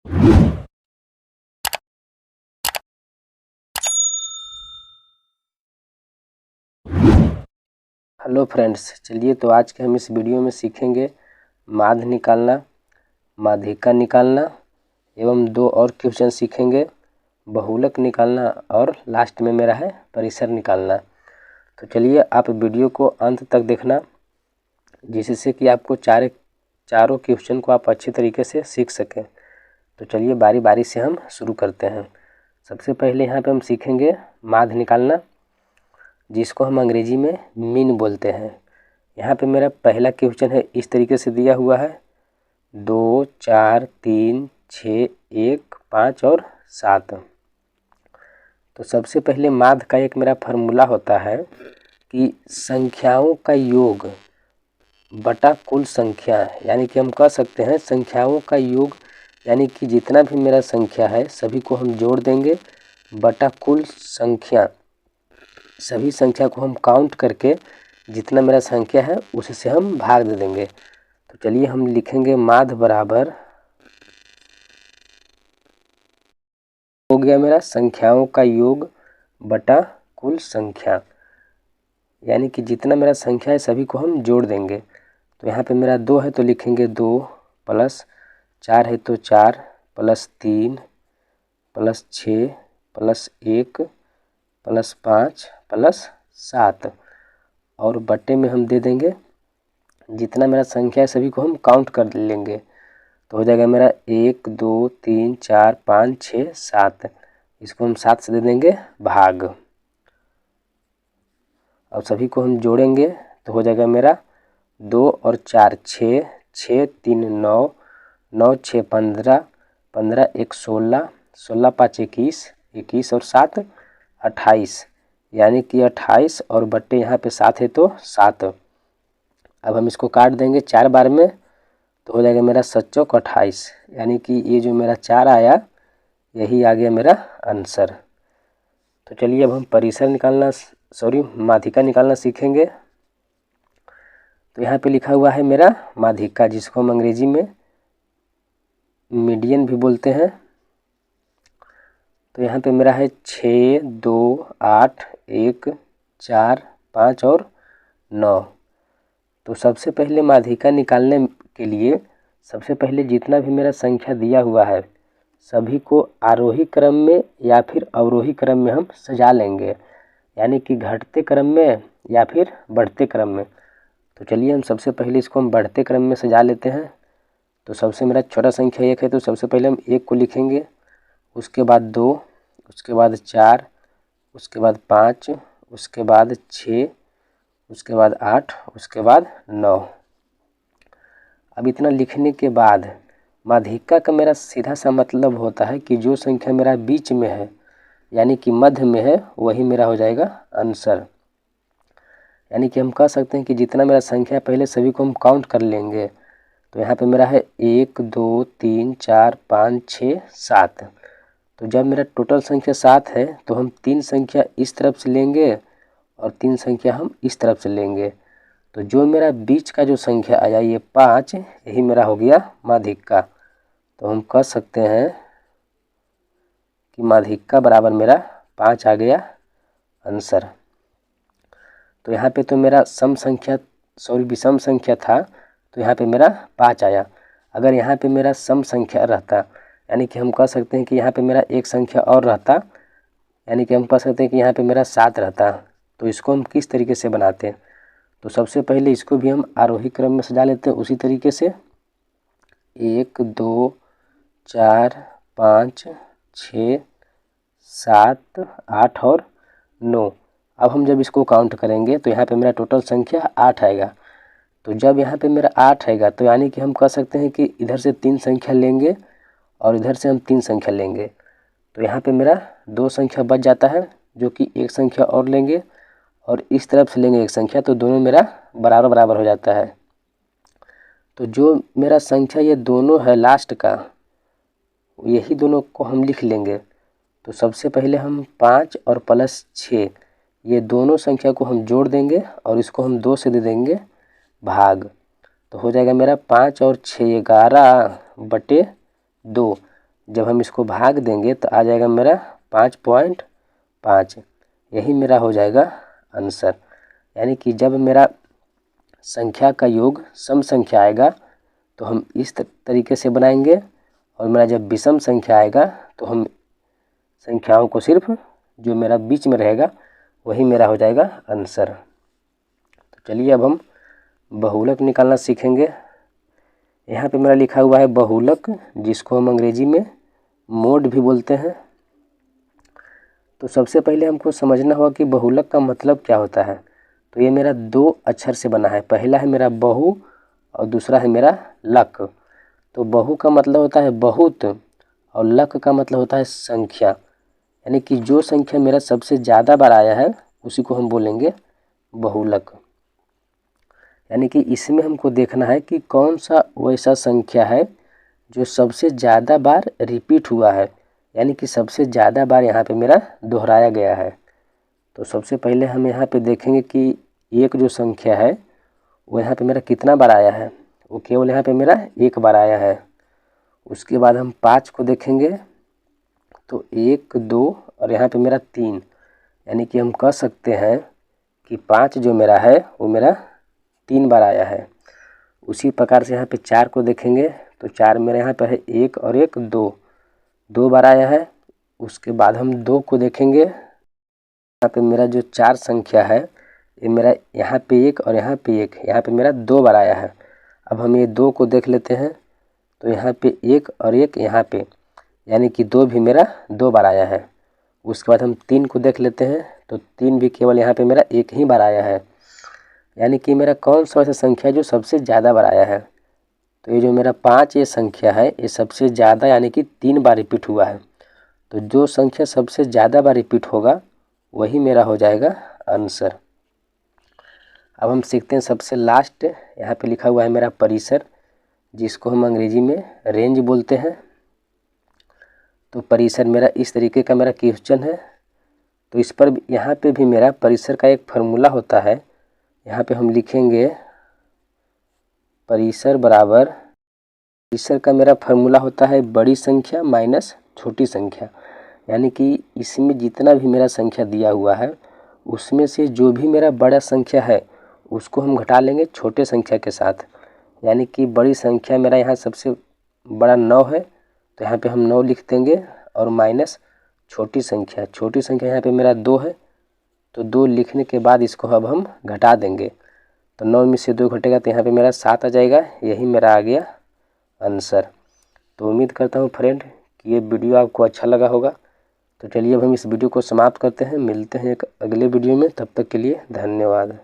Hello friends, चलिए तो आज के हम इस वीडियो में सीखेंगे माध्य निकालना, माध्यिका निकालना एवं दो और क्वेश्चन सीखेंगे, बहुलक निकालना और लास्ट में मेरा है परिसर निकालना। तो चलिए आप वीडियो को अंत तक देखना, जिससे कि आपको चारों क्वेश्चन को आप अच्छी तरीके से सीख सकें। तो चलिए बारी बारी से हम शुरू करते हैं। सबसे पहले यहाँ पे हम सीखेंगे माध्य निकालना, जिसको हम अंग्रेजी में मीन बोलते हैं। यहाँ पे मेरा पहला क्वेश्चन है, इस तरीके से दिया हुआ है 2, 4, 3, 6, 1, 5 और 7। तो सबसे पहले माध्य का एक मेरा फार्मूला होता है कि संख्याओं का योग बटा कुल संख्या, यानी कि हम कह सकते हैं संख्याओं का योग, यानी कि जितना भी मेरा संख्या है सभी को हम जोड़ देंगे बटा कुल संख्या। सभी संख्या को हम काउंट करके जितना मेरा संख्या है उससे हम भाग दे देंगे। तो चलिए हम लिखेंगे माध्य बराबर हो गया मेरा संख्याओं का योग बटा कुल संख्या, यानी कि जितना मेरा संख्या है सभी को हम जोड़ देंगे। तो यहाँ पे मेरा 2 है तो लिखेंगे 2 प्लस 4 है तो 4 plus 3 plus 6 plus 1 plus 5 plus 7 और बट्टे में हम दे देंगे जितना मेरा संख्या है सभी को हम काउंट कर लेंगे। तो हो जाएगा मेरा 1 2 3 4 5 6 7, इसको हम 7 से दे देंगे भाग और सभी को हम जोड़ेंगे तो हो जाएगा मेरा 2 और 4 6, 6 3 9, 9 6 15, 15 1 16, 16 5 21, 21 और 7 28, यानी कि 28 और बट्टे यहाँ पे 7 है तो 7। अब हम इसको काट देंगे 4 बार में तो हो जाएगा मेरा 7 चौक 28, यानी कि ये जो मेरा 4 आया यही आ गया मेरा आंसर। तो चलिए अब हम परिसर निकालना माध्यिका निकालना सीखेंगे। तो यहाँ पे लिखा हुआ है मेरा माध्यिका, जिसको हम अंग्रेजी में मीडियन भी बोलते हैं। तो यहाँ पे मेरा है 6 2 8 1 4 5 और 9। तो सबसे पहले माध्यिका निकालने के लिए सबसे पहले जितना भी मेरा संख्या दिया हुआ है सभी को आरोही क्रम में या फिर अवरोही क्रम में हम सजा लेंगे, यानी कि घटते क्रम में या फिर बढ़ते क्रम में। तो चलिए हम सबसे पहले इसको हम बढ़ते क्रम में सजा लेते हैं। तो सबसे मेरा छोटा संख्या 1 है तो सबसे पहले हम 1 को लिखेंगे, उसके बाद 2, उसके बाद 4, उसके बाद 5, उसके बाद 6, उसके बाद 8, उसके बाद 9। अब इतना लिखने के बाद माध्यिका का मेरा सीधा सा मतलब होता है कि जो संख्या मेरा बीच में है यानी कि मध्य में है वही मेरा हो जाएगा आंसर। यानी कि हम कह सकते हैं कि जितना मेरा संख्या पहले सभी को हम काउंट कर लेंगे। तो यहाँ पे मेरा है 1 2 3 4 5 6 7। तो जब मेरा टोटल संख्या 7 है तो हम 3 संख्या इस तरफ से लेंगे और 3 संख्या हम इस तरफ से लेंगे। तो जो मेरा बीच का जो संख्या आया ये 5, यही मेरा हो गया माध्यिका। तो हम कह सकते हैं कि माध्यिका बराबर मेरा 5 आ गया आंसर। तो यहाँ पे तो मेरा विषम संख्या था तो यहाँ पे मेरा 5 आया। अगर यहाँ पे मेरा सम संख्या रहता, यानी कि हम कह सकते हैं कि यहाँ पे मेरा एक संख्या और रहता, यानी कि हम कह सकते हैं कि यहाँ पे मेरा 7 रहता, तो इसको हम किस तरीके से बनाते हैं। तो सबसे पहले इसको भी हम आरोही क्रम में सजा लेते हैं उसी तरीके से 1 2 4 5 6 7 8 और 9। अब हम जब इसको काउंट करेंगे तो यहाँ पे मेरा टोटल संख्या 8 आएगा। तो जब यहाँ पे मेरा 8 आएगा तो यानी कि हम कह सकते हैं कि इधर से 3 संख्या लेंगे और इधर से हम 3 संख्या लेंगे। तो यहाँ पे मेरा 2 संख्या बच जाता है, जो कि एक संख्या और लेंगे और इस तरफ से लेंगे एक संख्या, तो दोनों मेरा बराबर बराबर हो जाता है। तो जो मेरा संख्या ये दोनों है लास्ट का, यही दोनों को हम लिख लेंगे। तो सबसे पहले हम 5 और प्लस 6 ये दोनों संख्या को हम जोड़ देंगे और इसको हम 2 से दे देंगे भाग। तो हो जाएगा मेरा 5 और 6 11 बटे 2। जब हम इसको भाग देंगे तो आ जाएगा मेरा 5.5। यही मेरा हो जाएगा आंसर। यानी कि जब मेरा संख्या का योग सम संख्या आएगा तो हम इस तरीके से बनाएंगे, और मेरा जब विषम संख्या आएगा तो हम संख्याओं को सिर्फ जो मेरा बीच में रहेगा वही मेरा हो जाएगा आंसर। तो चलिए अब हम बहुलक निकालना सीखेंगे। यहाँ पे मेरा लिखा हुआ है बहुलक, जिसको हम अंग्रेजी में मोड भी बोलते हैं। तो सबसे पहले हमको समझना होगा कि बहुलक का मतलब क्या होता है। तो ये मेरा 2 अक्षर से बना है। पहला है मेरा बहु और दूसरा है मेरा लक। तो बहु का मतलब होता है बहुत और लक का मतलब होता है संख्या। यानी कि जो संख्या मेरा सबसे ज़्यादा बार आया है उसी को हम बोलेंगे बहुलक। यानी कि इसमें हमको देखना है कि कौन सा वैसा संख्या है जो सबसे ज़्यादा बार रिपीट हुआ है, यानी कि सबसे ज़्यादा बार यहाँ पे मेरा दोहराया गया है। तो सबसे पहले हम यहाँ पे देखेंगे कि एक जो संख्या है वो यहाँ पे मेरा कितना बार आया है। वो केवल यहाँ पे मेरा 1 बार आया है। उसके बाद हम 5 को देखेंगे तो 1 2 और यहाँ पे मेरा 3, यानी कि हम कह सकते हैं कि 5 जो मेरा है वो मेरा 3 बार आया है। उसी प्रकार से यहाँ पे 4 को देखेंगे तो 4 मेरे यहाँ पे है 1 और 1 2 बार आया है। उसके बाद हम 2 को देखेंगे, यहाँ पे मेरा जो 4 संख्या है ये मेरा यहाँ पे 1 और यहाँ पे 1, यहाँ पे मेरा 2 बार आया है। अब हम ये 2 को देख लेते हैं तो यहाँ पे 1 और 1 यहाँ पे, यानी कि 2 भी मेरा 2 बार आया है। उसके बाद हम 3 को देख लेते हैं तो 3 भी केवल यहाँ पे मेरा 1 ही बार आया है। यानी कि मेरा कौन सा ऐसा संख्या है जो सबसे ज़्यादा बार आया है। तो ये जो मेरा 5 ये संख्या है ये सबसे ज़्यादा यानी कि 3 बार रिपीट हुआ है। तो जो संख्या सबसे ज़्यादा बार रिपीट होगा वही मेरा हो जाएगा आंसर। अब हम सीखते हैं सबसे लास्ट। यहाँ पे लिखा हुआ है मेरा परिसर, जिसको हम अंग्रेजी में रेंज बोलते हैं। तो परिसर मेरा इस तरीके का मेरा क्वेश्चन है। तो इस पर यहाँ पे भी मेरा परिसर का एक फार्मूला होता है। यहाँ पे हम लिखेंगे परिसर बराबर, परिसर का मेरा फार्मूला होता है बड़ी संख्या माइनस छोटी संख्या। यानी कि इसमें जितना भी मेरा संख्या दिया हुआ है उसमें से जो भी मेरा बड़ा संख्या है उसको हम घटा लेंगे छोटे संख्या के साथ। यानी कि बड़ी संख्या मेरा यहाँ सबसे बड़ा 9 है तो यहाँ पे हम 9 लिख देंगे, और माइनस छोटी संख्या यहाँ पे मेरा 2 है तो 2 लिखने के बाद इसको अब हम घटा देंगे। तो 9 में से 2 घटेगा तो यहाँ पे मेरा 7 आ जाएगा। यही मेरा आ गया आंसर। तो उम्मीद करता हूँ फ्रेंड कि ये वीडियो आपको अच्छा लगा होगा। तो चलिए अब हम इस वीडियो को समाप्त करते हैं। मिलते हैं एक अगले वीडियो में, तब तक के लिए धन्यवाद।